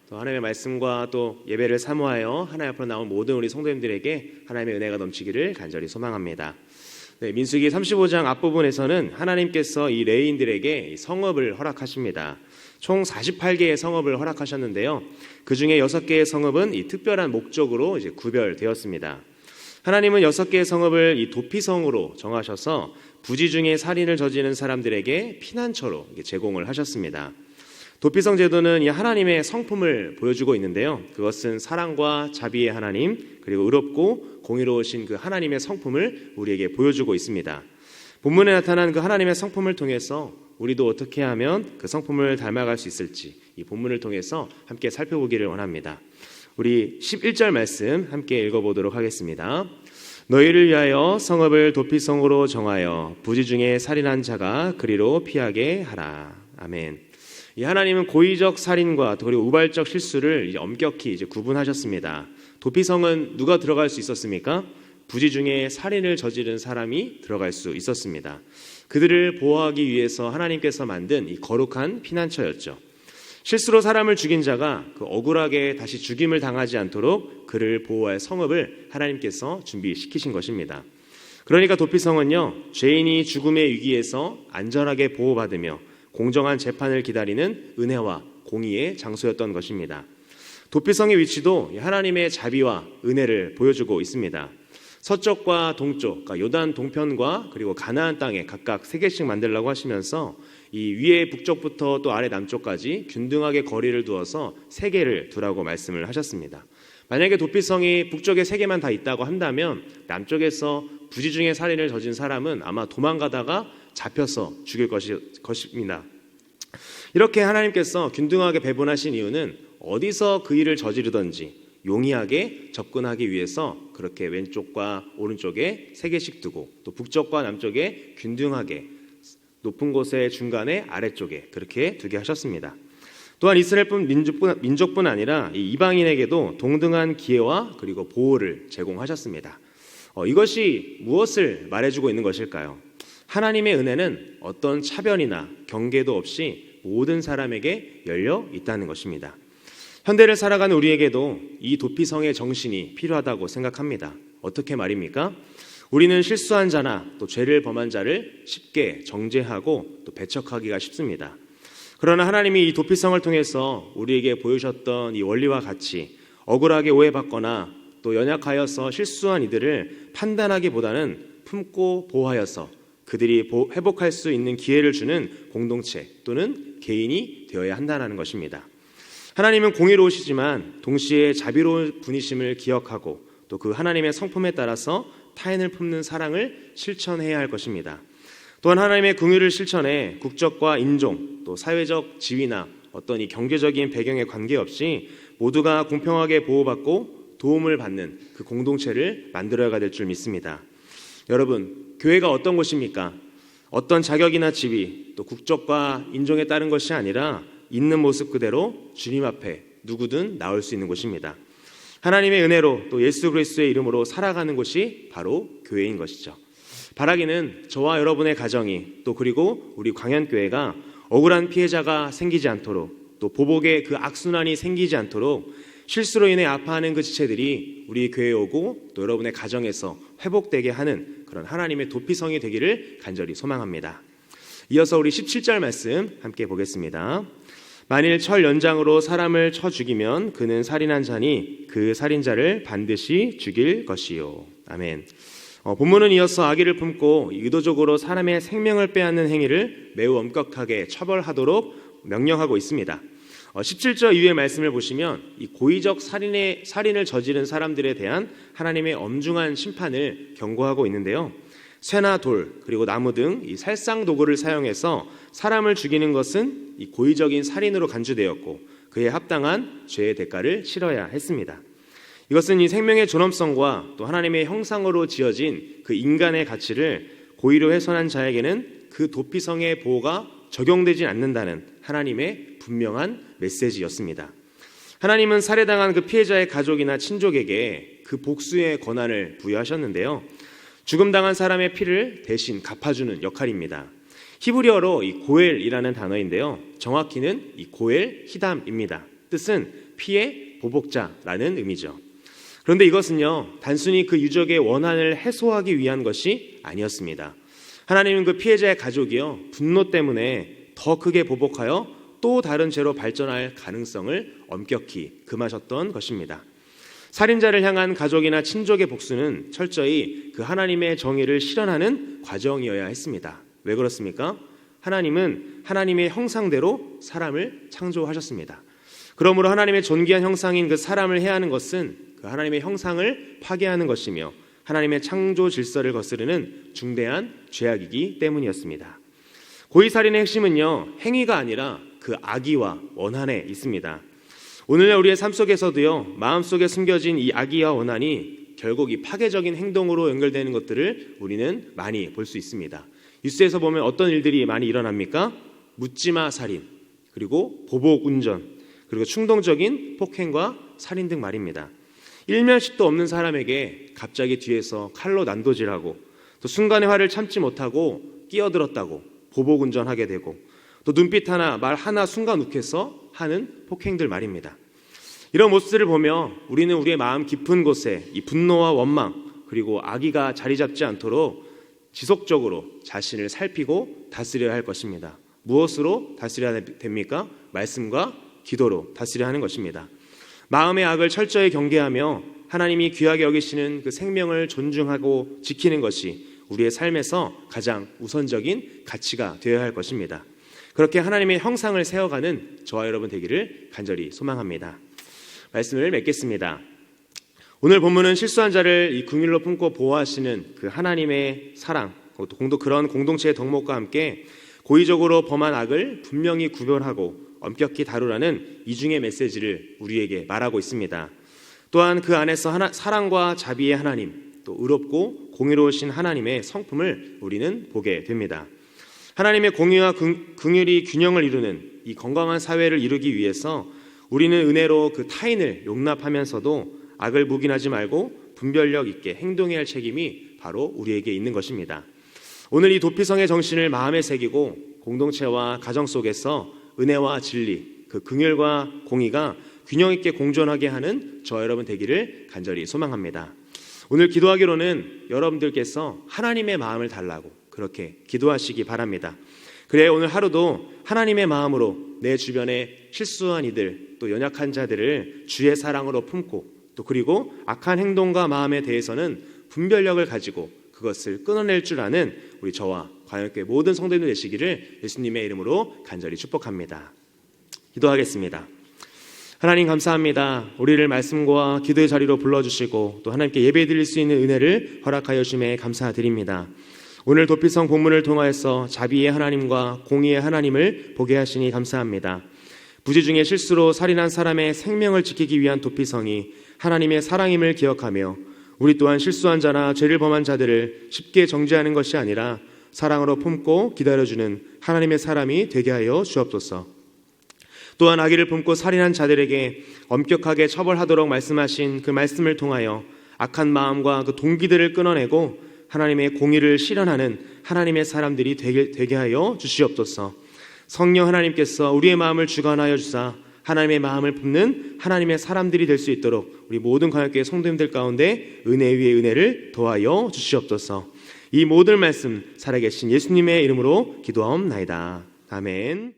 또 하나님의 말씀과 또 예배를 사모하여 하나님 앞으로 나온 모든 우리 성도님들에게 하나님의 은혜가 넘치기를 간절히 소망합니다. 네, 민수기 35장 앞부분에서는 하나님께서 이 레위인들에게 성읍을 허락하십니다. 총 48개의 성읍을 허락하셨는데요. 그 중에 6개의 성읍은 이 특별한 목적으로 이제 구별되었습니다. 하나님은 6개의 성읍을 이 도피성으로 정하셔서 부지 중에 살인을 저지르는 사람들에게 피난처로 제공을 하셨습니다. 도피성 제도는 이 하나님의 성품을 보여주고 있는데요. 그것은 사랑과 자비의 하나님, 그리고 의롭고 공의로우신 그 하나님의 성품을 우리에게 보여주고 있습니다. 본문에 나타난 그 하나님의 성품을 통해서 우리도 어떻게 하면 그 성품을 닮아갈 수 있을지 이 본문을 통해서 함께 살펴보기를 원합니다. 우리 11절 말씀 함께 읽어보도록 하겠습니다. 너희를 위하여 성읍을 도피성으로 정하여 부지 중에 살인한 자가 그리로 피하게 하라. 아멘. 이 하나님은 고의적 살인과 그리고 우발적 실수를 이제 엄격히 이제 구분하셨습니다. 도피성은 누가 들어갈 수 있었습니까? 부지 중에 살인을 저지른 사람이 들어갈 수 있었습니다. 그들을 보호하기 위해서 하나님께서 만든 이 거룩한 피난처였죠. 실수로 사람을 죽인 자가 그 억울하게 다시 죽임을 당하지 않도록 그를 보호할 성읍을 하나님께서 준비시키신 것입니다. 그러니까 도피성은요, 죄인이 죽음의 위기에서 안전하게 보호받으며 공정한 재판을 기다리는 은혜와 공의의 장소였던 것입니다. 도피성의 위치도 하나님의 자비와 은혜를 보여주고 있습니다. 서쪽과 동쪽, 그러니까 요단 동편과 그리고 가나안 땅에 각각 3개씩 만들라고 하시면서 이 위에 북쪽부터 또 아래 남쪽까지 균등하게 거리를 두어서 3개를 두라고 말씀을 하셨습니다. 만약에 도피성이 북쪽에 3개만 다 있다고 한다면 남쪽에서 부지 중에 살인을 저진 사람은 아마 도망가다가 잡혀서 죽일 것입니다. 이렇게 하나님께서 균등하게 배분하신 이유는 어디서 그 일을 저지르든지 용이하게 접근하기 위해서 그렇게 왼쪽과 오른쪽에 3개씩 두고 또 북쪽과 남쪽에 균등하게 높은 곳의 중간에 아래쪽에 그렇게 두게 하셨습니다. 또한 이스라엘 민족뿐 아니라 이 이방인에게도 동등한 기회와 그리고 보호를 제공하셨습니다. 이것이 무엇을 말해주고 있는 것일까요? 하나님의 은혜는 어떤 차별이나 경계도 없이 모든 사람에게 열려 있다는 것입니다. 현대를 살아가는 우리에게도 이 도피성의 정신이 필요하다고 생각합니다. 어떻게 말입니까? 우리는 실수한 자나 또 죄를 범한 자를 쉽게 정죄하고 또 배척하기가 쉽습니다. 그러나 하나님이 이 도피성을 통해서 우리에게 보여주셨던 이 원리와 같이 억울하게 오해받거나 또 연약하여서 실수한 이들을 판단하기보다는 품고 보호하여서 그들이 회복할 수 있는 기회를 주는 공동체 또는 개인이 되어야 한다는 것입니다. 하나님은 공의로우시지만 동시에 자비로운 분이심을 기억하고 또 그 하나님의 성품에 따라서 타인을 품는 사랑을 실천해야 할 것입니다. 또한 하나님의 긍휼을 실천해 국적과 인종 또 사회적 지위나 어떤 이 경제적인 배경에 관계없이 모두가 공평하게 보호받고 도움을 받는 그 공동체를 만들어야 될 줄 믿습니다. 여러분, 교회가 어떤 곳입니까? 어떤 자격이나 지위 또 국적과 인종에 따른 것이 아니라 있는 모습 그대로 주님 앞에 누구든 나올 수 있는 곳입니다. 하나님의 은혜로 또 예수 그리스도의 이름으로 살아가는 곳이 바로 교회인 것이죠. 바라기는 저와 여러분의 가정이 또 그리고 우리 광현교회가 억울한 피해자가 생기지 않도록 또 보복의 그 악순환이 생기지 않도록 실수로 인해 아파하는 그 지체들이 우리 교회에 오고 또 여러분의 가정에서 회복되게 하는 그런 하나님의 도피성이 되기를 간절히 소망합니다. 이어서 우리 17절 말씀 함께 보겠습니다. 만일 철 연장으로 사람을 쳐 죽이면 그는 살인한 자니 그 살인자를 반드시 죽일 것이요. 아멘. 본문은 이어서 악의를 품고 의도적으로 사람의 생명을 빼앗는 행위를 매우 엄격하게 처벌하도록 명령하고 있습니다. 17절 이후의 말씀을 보시면 이 고의적 살인을 저지른 사람들에 대한 하나님의 엄중한 심판을 경고하고 있는데요. 쇠나 돌 그리고 나무 등 이 살상 도구를 사용해서 사람을 죽이는 것은 이 고의적인 살인으로 간주되었고 그에 합당한 죄의 대가를 치러야 했습니다. 이것은 이 생명의 존엄성과 또 하나님의 형상으로 지어진 그 인간의 가치를 고의로 훼손한 자에게는 그 도피성의 보호가 적용되지 않는다는 하나님의 분명한 메시지였습니다. 하나님은 살해당한 그 피해자의 가족이나 친족에게 그 복수의 권한을 부여하셨는데요. 죽음당한 사람의 피를 대신 갚아주는 역할입니다. 히브리어로 이 고엘이라는 단어인데요. 정확히는 이 고엘 히담입니다. 뜻은 피해 보복자라는 의미죠. 그런데 이것은요, 단순히 그 유족의 원한을 해소하기 위한 것이 아니었습니다. 하나님은 그 피해자의 가족이요, 분노 때문에 더 크게 보복하여 또 다른 죄로 발전할 가능성을 엄격히 금하셨던 것입니다. 살인자를 향한 가족이나 친족의 복수는 철저히 그 하나님의 정의를 실현하는 과정이어야 했습니다. 왜 그렇습니까? 하나님은 하나님의 형상대로 사람을 창조하셨습니다. 그러므로 하나님의 존귀한 형상인 그 사람을 해하는 것은 그 하나님의 형상을 파괴하는 것이며 하나님의 창조 질서를 거스르는 중대한 죄악이기 때문이었습니다. 고의살인의 핵심은요, 행위가 아니라 그 악의와 원한에 있습니다. 오늘날 우리의 삶 속에서도요, 마음속에 숨겨진 이 악의와 원한이 결국 이 파괴적인 행동으로 연결되는 것들을 우리는 많이 볼 수 있습니다. 뉴스에서 보면 어떤 일들이 많이 일어납니까? 묻지마 살인, 그리고 보복 운전, 그리고 충동적인 폭행과 살인 등 말입니다. 일면식도 없는 사람에게 갑자기 뒤에서 칼로 난도질하고 또 순간의 화를 참지 못하고 끼어들었다고 보복 운전하게 되고 또 눈빛 하나 말 하나 순간 욱해서 하는 폭행들 말입니다. 이런 모습들을 보며 우리는 우리의 마음 깊은 곳에 이 분노와 원망 그리고 악의가 자리 잡지 않도록 지속적으로 자신을 살피고 다스려야 할 것입니다. 무엇으로 다스려야 됩니까? 말씀과 기도로 다스려야 하는 것입니다. 마음의 악을 철저히 경계하며 하나님이 귀하게 여기시는 그 생명을 존중하고 지키는 것이 우리의 삶에서 가장 우선적인 가치가 되어야 할 것입니다. 그렇게 하나님의 형상을 세워가는 저와 여러분 되기를 간절히 소망합니다. 말씀을 맺겠습니다. 오늘 본문은 실수한 자를 이 긍휼로 품고 보호하시는 그 하나님의 사랑, 그런 공동체의 덕목과 함께 고의적으로 범한 악을 분명히 구별하고 엄격히 다루라는 이중의 메시지를 우리에게 말하고 있습니다. 또한 그 안에서 사랑과 자비의 하나님, 또 의롭고 공의로우신 하나님의 성품을 우리는 보게 됩니다. 하나님의 공의와 긍휼이 균형을 이루는 이 건강한 사회를 이루기 위해서 우리는 은혜로 그 타인을 용납하면서도 악을 묵인하지 말고 분별력 있게 행동해야 할 책임이 바로 우리에게 있는 것입니다. 오늘 이 도피성의 정신을 마음에 새기고 공동체와 가정 속에서 은혜와 진리, 그 긍휼과 공의가 균형 있게 공존하게 하는 저 여러분 되기를 간절히 소망합니다. 오늘 기도하기로는 여러분들께서 하나님의 마음을 달라고 그렇게 기도하시기 바랍니다. 그래 오늘 하루도 하나님의 마음으로 내 주변에 실수한 이들 또 연약한 자들을 주의 사랑으로 품고 또 그리고 악한 행동과 마음에 대해서는 분별력을 가지고 그것을 끊어낼 줄 아는 우리 저와 과연교회 모든 성도님들 되시기를 예수님의 이름으로 간절히 축복합니다. 기도하겠습니다. 하나님 감사합니다. 우리를 말씀과 기도의 자리로 불러주시고 또 하나님께 예배드릴 수 있는 은혜를 허락하여 주심에 감사드립니다. 오늘 도피성 본문을 통하여서 자비의 하나님과 공의의 하나님을 보게 하시니 감사합니다. 부지 중에 실수로 살인한 사람의 생명을 지키기 위한 도피성이 하나님의 사랑임을 기억하며 우리 또한 실수한 자나 죄를 범한 자들을 쉽게 정죄하는 것이 아니라 사랑으로 품고 기다려주는 하나님의 사람이 되게 하여 주옵소서. 또한 악의를 품고 살인한 자들에게 엄격하게 처벌하도록 말씀하신 그 말씀을 통하여 악한 마음과 그 동기들을 끊어내고 하나님의 공의를 실현하는 하나님의 사람들이 되게 하여 주시옵소서. 성령 하나님께서 우리의 마음을 주관하여 주사 하나님의 마음을 품는 하나님의 사람들이 될 수 있도록 우리 모든 광역교회 성도님들 가운데 은혜 위에 은혜를 더하여 주시옵소서. 이 모든 말씀 살아계신 예수님의 이름으로 기도하옵나이다. 아멘.